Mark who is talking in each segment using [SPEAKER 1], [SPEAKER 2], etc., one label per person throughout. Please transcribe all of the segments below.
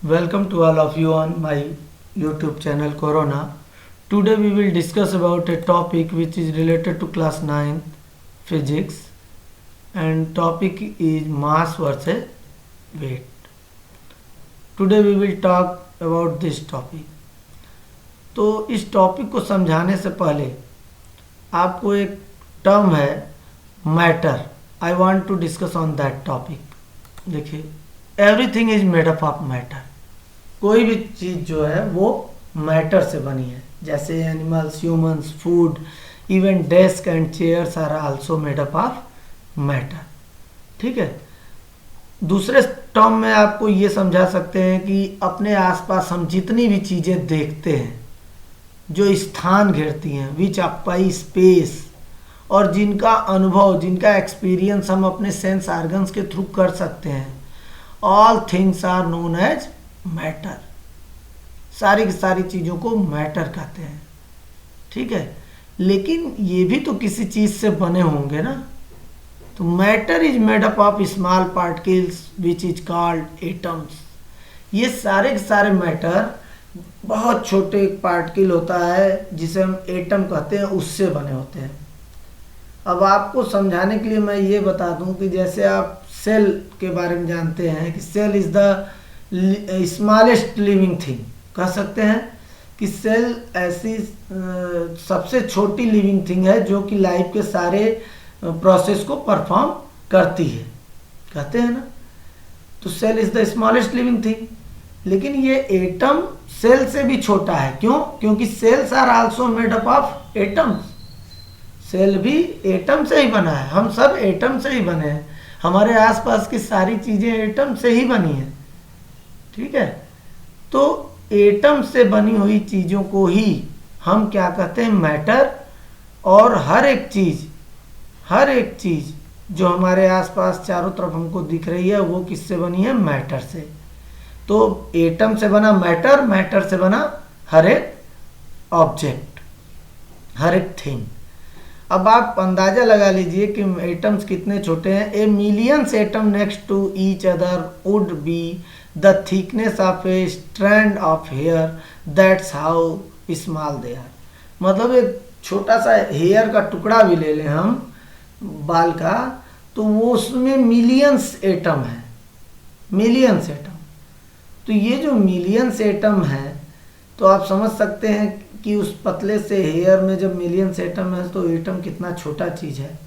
[SPEAKER 1] Welcome to all of you on my YouTube channel Corona. Today we will discuss about a topic which is related to class 9 physics, and topic is mass versus weight. Today we will talk about this topic. तो इस topic को समझाने से पहले आपको एक term है matter. I want to discuss on that topic. देखिए, everything is made up of matter. कोई भी चीज़ जो है वो मैटर से बनी है. जैसे animals, humans, food, even desk and chairs are also made up of matter. ठीक है. दूसरे टर्म में आपको ये समझा सकते हैं कि अपने आसपास हम जितनी भी चीज़ें देखते हैं जो स्थान घेरती हैं, विच ऑक्युपाई स्पेस, और जिनका अनुभव, जिनका एक्सपीरियंस हम अपने सेंस ऑर्गन्स के थ्रू कर सकते हैं, all things are known as matter. सारी की सारी चीज़ों को मैटर कहते हैं. ठीक है. लेकिन ये भी तो किसी चीज़ से बने होंगे ना. तो matter is made up of small particles which is called atoms. ये सारे के सारे मैटर बहुत छोटे एक पार्टिकल होता है जिसे हम एटम कहते हैं, उससे बने होते हैं. अब आपको समझाने के लिए मैं ये बता दूं कि जैसे आप सेल के बारे में जानते हैं कि cell is the smallest living thing. कह सकते हैं कि सेल ऐसी सबसे छोटी लिविंग थिंग है जो कि लाइफ के सारे प्रोसेस को परफॉर्म करती है. कहते हैं ना. तो cell is the smallest living thing. लेकिन ये एटम सेल से भी छोटा है. क्यों? क्योंकि cells are also made up of atoms. Cell भी एटम से ही बना है. हम सब एटम से ही बने हैं. हमारे आसपास की सारी चीज़ें एटम से ही बनी हैं. ठीक है. तो एटम से बनी हुई चीज़ों को ही हम क्या कहते हैं? मैटर. और हर एक चीज़ जो हमारे आसपास चारों तरफ हमको दिख रही है वो किससे बनी है? मैटर से. तो एटम से बना मैटर, मैटर से बना हर एक ऑब्जेक्ट, हर एक थिंग. अब आप अंदाज़ा लगा लीजिए कि एटम्स कितने छोटे हैं. A millions atom next to each other would be the thickness of a strand of hair. That's how small they are. मतलब एक छोटा सा हेयर का टुकड़ा भी ले लें हम, बाल का, तो वो उसमें मिलियंस एटम है. Millions atom. तो ये जो मिलियंस एटम है, तो आप समझ सकते हैं कि उस पतले से हेयर में जब मिलियंस एटम है तो एटम कितना छोटा चीज़ है.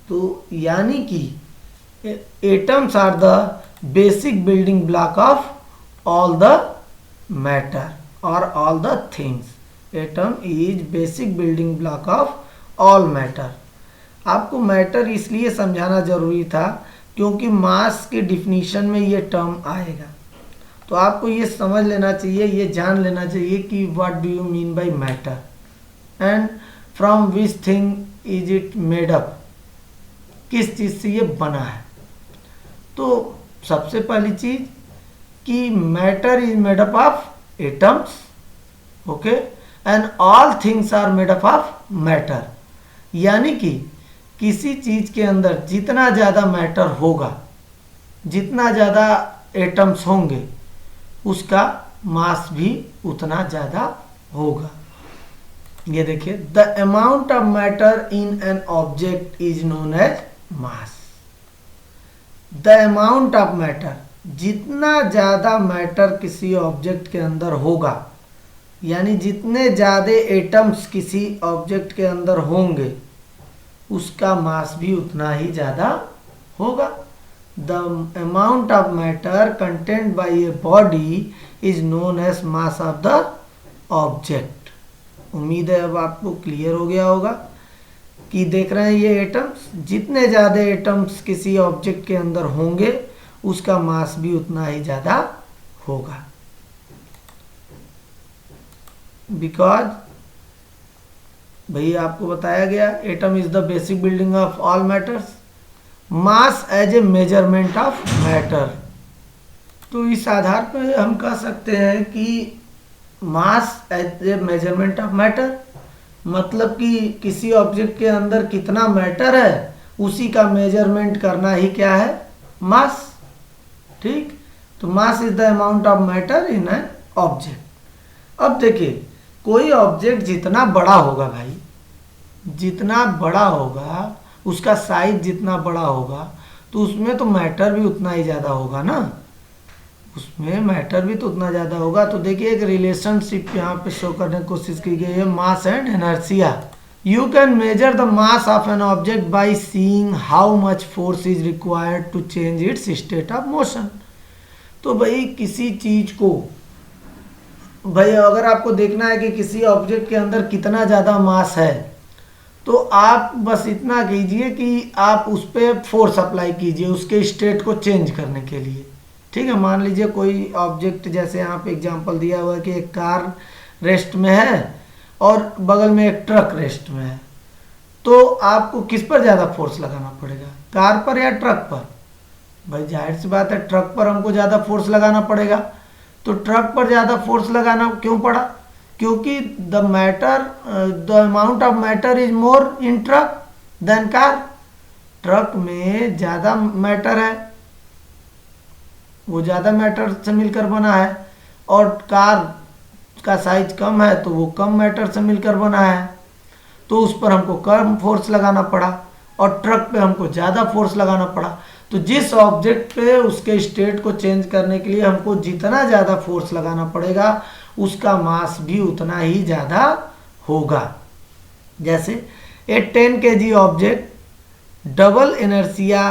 [SPEAKER 1] तो यानी कि atoms are the basic building block of all the matter और all the things. Atom is basic building block of all matter. आपको मैटर इसलिए समझाना जरूरी था क्योंकि मास के डिफिनीशन में ये टर्म आएगा. तो आपको ये समझ लेना चाहिए, ये जान लेना चाहिए कि what do you mean bye matter and from which thing is it made up. किस चीज़ से ये बना है. तो सबसे पहली चीज़ कि matter is made up of atoms. Okay. And all things are made up of matter. यानी कि किसी चीज़ के अंदर जितना ज़्यादा मैटर होगा, जितना ज़्यादा एटम्स होंगे, उसका मास भी उतना ज़्यादा होगा. ये देखिए, the amount of matter in an object is known as mass. The amount of matter, जितना ज़्यादा मैटर किसी ऑब्जेक्ट के अंदर होगा, यानी जितने ज़्यादा एटम्स किसी ऑब्जेक्ट के अंदर होंगे, उसका मास भी उतना ही ज़्यादा होगा. The amount of matter contained by a body is known as mass of the object. उम्मीद है अब आपको क्लियर हो गया होगा कि देख रहे हैं ये एटम्स, जितने ज़्यादा एटम्स किसी ऑब्जेक्ट के अंदर होंगे उसका मास भी उतना ही ज़्यादा होगा. बिकॉज भैया आपको बताया गया atom is the basic building of all matters. Mass as a measurement of matter. तो इस आधार पर हम कह सकते हैं कि mass as a measurement of matter, मतलब कि किसी ऑब्जेक्ट के अंदर कितना मैटर है उसी का मेजरमेंट करना ही क्या है? मास. ठीक. तो mass is the amount of matter in an object. अब देखिए कोई ऑब्जेक्ट जितना बड़ा होगा भाई, जितना बड़ा होगा, उसका साइज जितना बड़ा होगा, तो उसमें तो मैटर भी उतना ही ज़्यादा होगा ना, उसमें मैटर भी तो उतना ज़्यादा होगा। तो देखिए एक रिलेशनशिप यहाँ पे शो करने की कोशिश की गई है, mass and inertia. You can measure the mass of an object by seeing how much force is required to change its state of motion. तो भाई किसी चीज़ को, भाई अगर आपको देखना है कि किसी ऑब्जेक्ट के अंदर कितना ज़्यादा मास है, तो आप बस इतना कीजिए कि आप उस पर फोर्स अप्लाई कीजिए उसके स्टेट को चेंज करने के लिए। ठीक है, मान लीजिए कोई ऑब्जेक्ट, जैसे यहाँ पे एग्जांपल दिया हुआ है कि एक कार रेस्ट में है और बगल में एक ट्रक रेस्ट में है, तो आपको किस पर ज़्यादा फोर्स लगाना पड़ेगा, कार पर या ट्रक पर? भाई जाहिर सी बात है ट्रक पर हमको ज़्यादा फोर्स लगाना पड़ेगा। तो ट्रक पर ज़्यादा फोर्स लगाना क्यों पड़ा? क्योंकि the amount of matter is more in truck than car. Truck में ज़्यादा मैटर है, वो ज़्यादा मैटर से मिलकर बना है, और कार का साइज कम है तो वो कम मैटर से मिलकर बना है, तो उस पर हमको कम फोर्स लगाना पड़ा और ट्रक पे हमको ज़्यादा फोर्स लगाना पड़ा। तो जिस ऑब्जेक्ट पे उसके स्टेट को चेंज करने के लिए हमको जितना ज़्यादा फोर्स लगाना पड़ेगा उसका मास भी उतना ही ज़्यादा होगा। जैसे a 10 kg object double inertia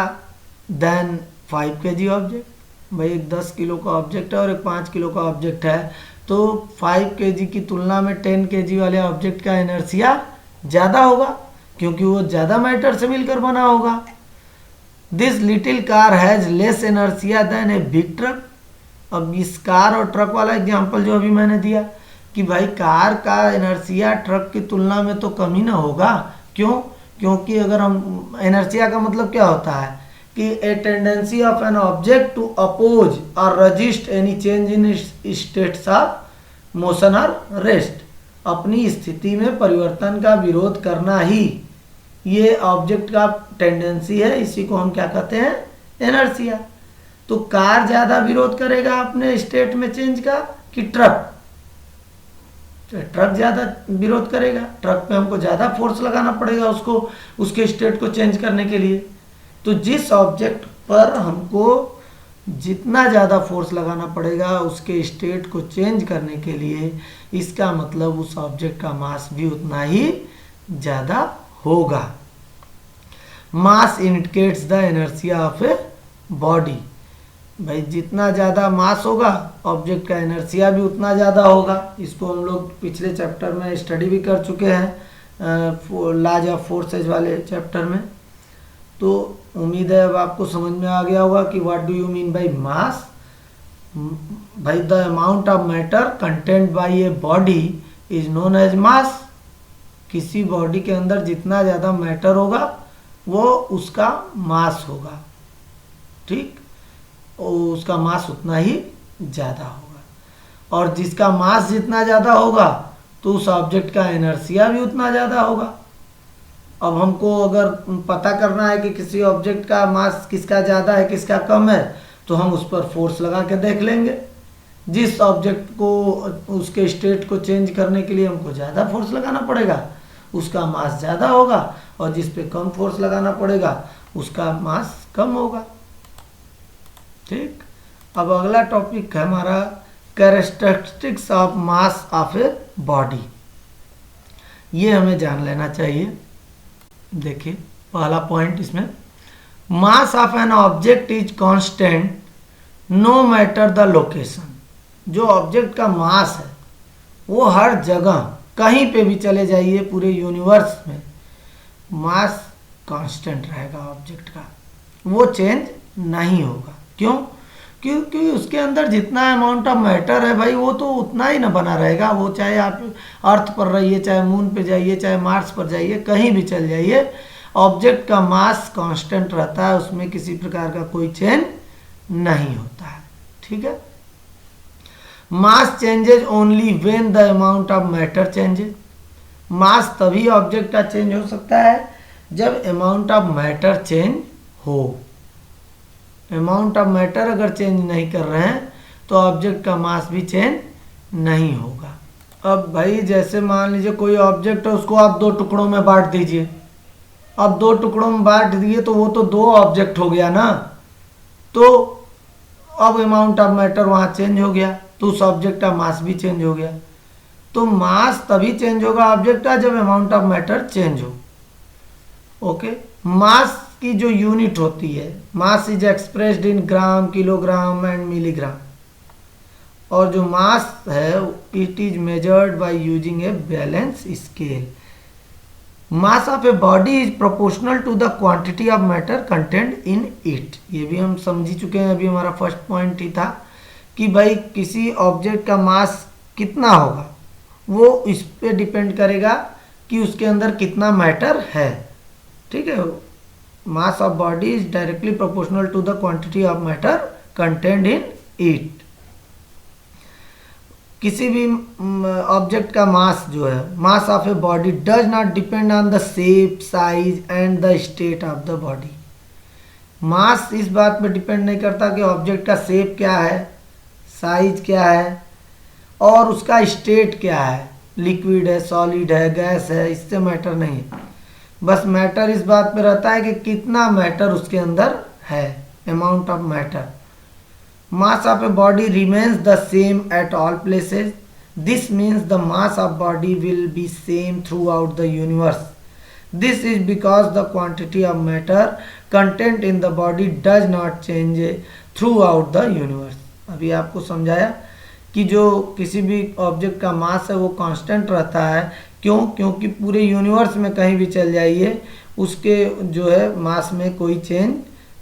[SPEAKER 1] than 5 kg object. भाई एक 10 किलो का ऑब्जेक्ट है और एक 5 किलो का ऑब्जेक्ट है, तो 5 kg की तुलना में 10 kg वाले ऑब्जेक्ट का इनर्शिया ज़्यादा होगा क्योंकि वो ज़्यादा मैटर से मिलकर बना होगा। This little car has less inertia than a big truck. अब इस कार और ट्रक वाला एग्जांपल जो अभी मैंने दिया कि भाई कार का इनर्शिया ट्रक की तुलना में तो कम ही ना होगा। क्यों? क्योंकि अगर हम, इनर्शिया का मतलब क्या होता है कि a tendency of an object to oppose or resist any change in states of motion or rest. अपनी स्थिति में परिवर्तन का विरोध करना ही ये ऑब्जेक्ट का टेंडेंसी है, इसी को हम क्या कहते हैं, इनर्शिया। तो कार ज़्यादा विरोध करेगा अपने स्टेट में चेंज का कि ट्रक? ट्रक ज़्यादा विरोध करेगा, ट्रक पे हमको ज़्यादा फोर्स लगाना पड़ेगा उसको उसके स्टेट को चेंज करने के लिए। तो जिस ऑब्जेक्ट पर हमको जितना ज़्यादा फोर्स लगाना पड़ेगा उसके स्टेट को चेंज करने के लिए, इसका मतलब उस ऑब्जेक्ट का मास भी उतना ही ज़्यादा होगा। Mass indicates the inertia of a body. भाई जितना ज़्यादा मास होगा ऑब्जेक्ट का इनर्शिया भी उतना ज़्यादा होगा। इसको हम लोग पिछले चैप्टर में स्टडी भी कर चुके हैं, लॉज ऑफ फोर्सेज वाले चैप्टर में। तो उम्मीद है अब आपको समझ में आ गया होगा कि what do you mean by mass. भाई the amount of matter content by a body is known as mass. किसी बॉडी के अंदर जितना ज़्यादा मैटर होगा वो उसका मास होगा, ठीक, और उसका मास उतना ही ज़्यादा होगा। और जिसका मास जितना ज़्यादा होगा तो उस ऑब्जेक्ट का इनर्शिया भी उतना ज़्यादा होगा। अब हमको अगर पता करना है कि किसी ऑब्जेक्ट का मास किसका ज़्यादा है किसका कम है, तो हम उस पर फोर्स लगा के देख लेंगे। जिस ऑब्जेक्ट को उसके स्टेट को चेंज करने के लिए हमको ज़्यादा फोर्स लगाना पड़ेगा उसका मास ज़्यादा होगा, और जिस पे कम फोर्स लगाना पड़ेगा उसका मास कम होगा। ठीक, अब अगला टॉपिक है हमारा characteristics of mass of a body. ये हमें जान लेना चाहिए। देखिए पहला पॉइंट इसमें, mass of an object is constant no matter the location. जो ऑब्जेक्ट का मास है वो हर जगह कहीं पे भी चले जाइए पूरे यूनिवर्स में मास कांस्टेंट रहेगा ऑब्जेक्ट का, वो चेंज नहीं होगा। क्यों? क्योंकि उसके अंदर जितना अमाउंट ऑफ मैटर है भाई वो तो उतना ही ना बना रहेगा। वो चाहे आप अर्थ पर रहिए, चाहे मून पे जाइए, चाहे मार्स पर जाइए, कहीं भी चल जाइए, ऑब्जेक्ट का मास कांस्टेंट रहता है, उसमें किसी प्रकार का कोई चेंज नहीं होता है। ठीक है, mass changes only when the amount of matter changes. Mass तभी ऑब्जेक्ट का चेंज हो सकता है जब अमाउंट ऑफ मैटर चेंज हो। अमाउंट ऑफ मैटर अगर चेंज नहीं कर रहे हैं तो ऑब्जेक्ट का मास भी चेंज नहीं होगा। अब भाई जैसे मान लीजिए कोई ऑब्जेक्ट है, उसको आप 2 टुकड़ों में बांट दीजिए। अब 2 टुकड़ों में बांट दिए तो वो तो 2 ऑब्जेक्ट हो गया ना, तो अब अमाउंट ऑफ मैटर वहाँ चेंज हो गया, तो उस ऑब्जेक्ट का मास भी चेंज हो गया। तो मास तभी चेंज होगा ऑब्जेक्ट का जब अमाउंट ऑफ मैटर चेंज हो। ओके, मास की जो यूनिट होती है, mass is expressed in gram, kilogram and milligram. और जो मास है it is measured by using a balance scale. Mass of a body is proportional to the quantity of matter content in it. ये भी हम समझ ही चुके हैं, अभी हमारा फर्स्ट पॉइंट ही था कि भाई किसी ऑब्जेक्ट का मास कितना होगा वो इस पे डिपेंड करेगा कि उसके अंदर कितना मैटर है। ठीक है, mass of body is directly proportional to the quantity of matter content in it. किसी भी ऑब्जेक्ट का मास जो है, mass of a body does not depend on the shape, size and the state of the body. Mass इस बात पे depend नहीं करता कि ऑब्जेक्ट का शेप क्या है, साइज क्या है और उसका स्टेट क्या है, लिक्विड है, सॉलिड है, गैस है, इससे मैटर नहीं है। बस मैटर इस बात पे रहता है कि कितना मैटर उसके अंदर है, amount of matter. Mass of a body remains the same at all places. This means the mass of body will be same throughout the universe. This is because the quantity of matter content in the body does not change throughout the universe. अभी आपको समझाया कि जो किसी भी object का mass है वो कांस्टेंट रहता है। क्यों? क्योंकि पूरे यूनिवर्स में कहीं भी चल जाइए उसके जो है मास में कोई चेंज,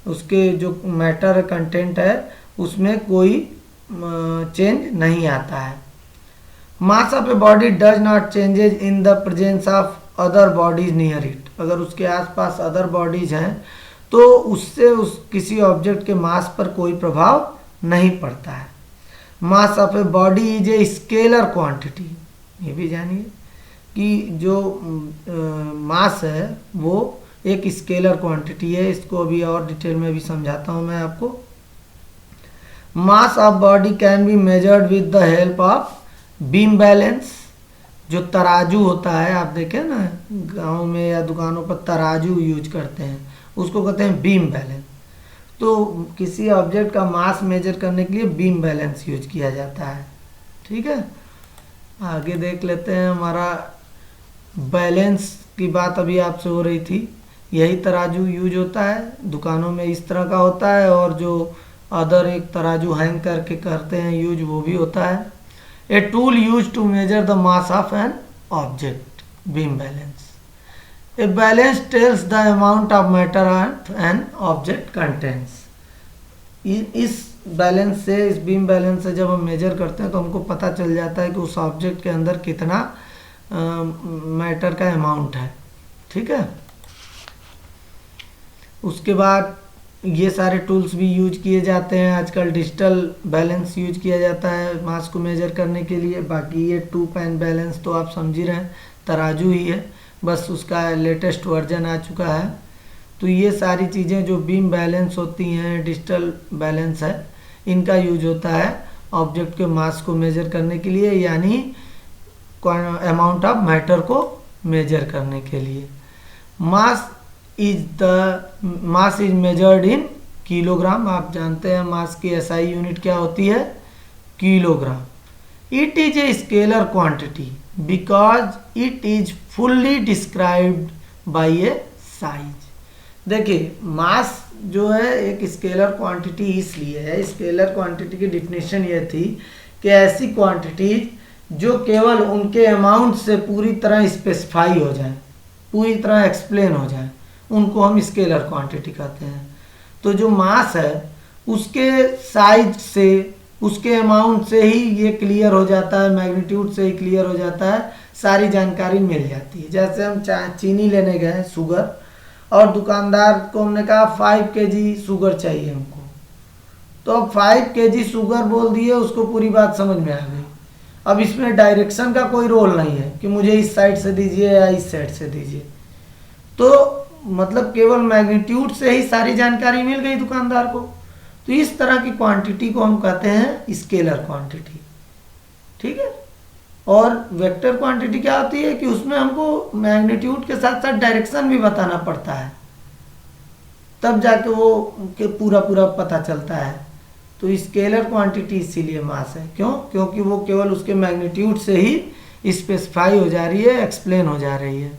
[SPEAKER 1] उसके जो मैटर कंटेंट है उसमें कोई चेंज नहीं आता है। Mass of a body does not changes in the presence of other bodies near it. अगर उसके आसपास अदर बॉडीज हैं तो उससे उस किसी ऑब्जेक्ट के मास पर कोई प्रभाव नहीं पड़ता है। Mass of a body is a scalar quantity. ये भी जानिए कि जो मास है वो एक स्केलर क्वांटिटी है। इसको अभी और डिटेल में भी समझाता हूँ मैं आपको। मास of body can be measured with the help of beam balance. जो तराजू होता है, आप देखें ना गांव में या दुकानों पर तराजू यूज करते हैं, उसको कहते हैं बीम बैलेंस। तो किसी ऑब्जेक्ट का मास मेजर करने के लिए बीम बैलेंस यूज किया जाता है। ठीक है, आगे देख लेते हैं। हमारा बैलेंस की बात अभी आपसे हो रही थी, यही तराजू यूज होता है। दुकानों में इस तरह का होता है और जो अदर एक तराजू हैंग करके करते हैं यूज, वो भी होता है। A tool use to measure the mass of an object, beam balance. A balance tells the amount of matter an object contents. इस बैलेंस से, इस बीम बैलेंस से जब हम मेजर करते हैं तो हमको पता चल जाता है कि उस ऑब्जेक्ट के अंदर कितना मैटर का अमाउंट है। ठीक है, उसके बाद ये सारे टूल्स भी यूज किए जाते हैं। आजकल डिजिटल बैलेंस यूज किया जाता है मास को मेजर करने के लिए। बाकी ये 2 पैन बैलेंस तो आप समझ ही रहे हैं, तराजू ही है, बस उसका लेटेस्ट वर्जन आ चुका है। तो ये सारी चीज़ें जो बीम बैलेंस होती हैं, डिजिटल बैलेंस है, इनका यूज होता है ऑब्जेक्ट के मास को मेजर करने के लिए, यानी अमाउंट ऑफ मैटर को मेजर करने के लिए। Mass is measured in kilogram. आप जानते हैं मास की एसआई यूनिट क्या होती है, kilogram. It is a scalar quantity because it is fully described bye A size. देखिए, मास जो है एक स्केलर क्वांटिटी इसलिए है, स्केलर क्वांटिटी की डिफिनेशन ये थी कि ऐसी क्वांटिटीज जो केवल उनके अमाउंट से पूरी तरह स्पेसिफाई हो जाए, पूरी तरह एक्सप्लेन हो जाए, उनको हम स्केलर क्वांटिटी कहते हैं। तो जो मास है उसके साइज से, उसके अमाउंट से ही ये क्लियर हो जाता है, मैग्नीट्यूड से ही क्लियर हो जाता है, सारी जानकारी मिल जाती है। जैसे हम चीनी लेने गए, शुगर, और दुकानदार को हमने कहा 5 kg शुगर चाहिए हमको, तो अब 5 kg शुगर बोल दिए, उसको पूरी बात समझ में आ गई। अब इसमें डायरेक्शन का कोई रोल नहीं है कि मुझे इस साइड से दीजिए या इस साइड से दीजिए। तो मतलब केवल मैग्नीट्यूड से ही सारी जानकारी मिल गई दुकानदार को। तो इस तरह की क्वांटिटी को हम कहते हैं स्केलर क्वांटिटी, ठीक है। और वेक्टर क्वांटिटी क्या होती है कि उसमें हमको मैग्नीट्यूड के साथ साथ डायरेक्शन भी बताना पड़ता है, तब जाके वो के पूरा पूरा पता चलता है। तो स्केलर क्वांटिटी इसीलिए मास है, क्यों? क्योंकि वो केवल उसके मैग्नीट्यूड से ही स्पेसिफाई हो जा रही है, एक्सप्लेन हो जा रही है।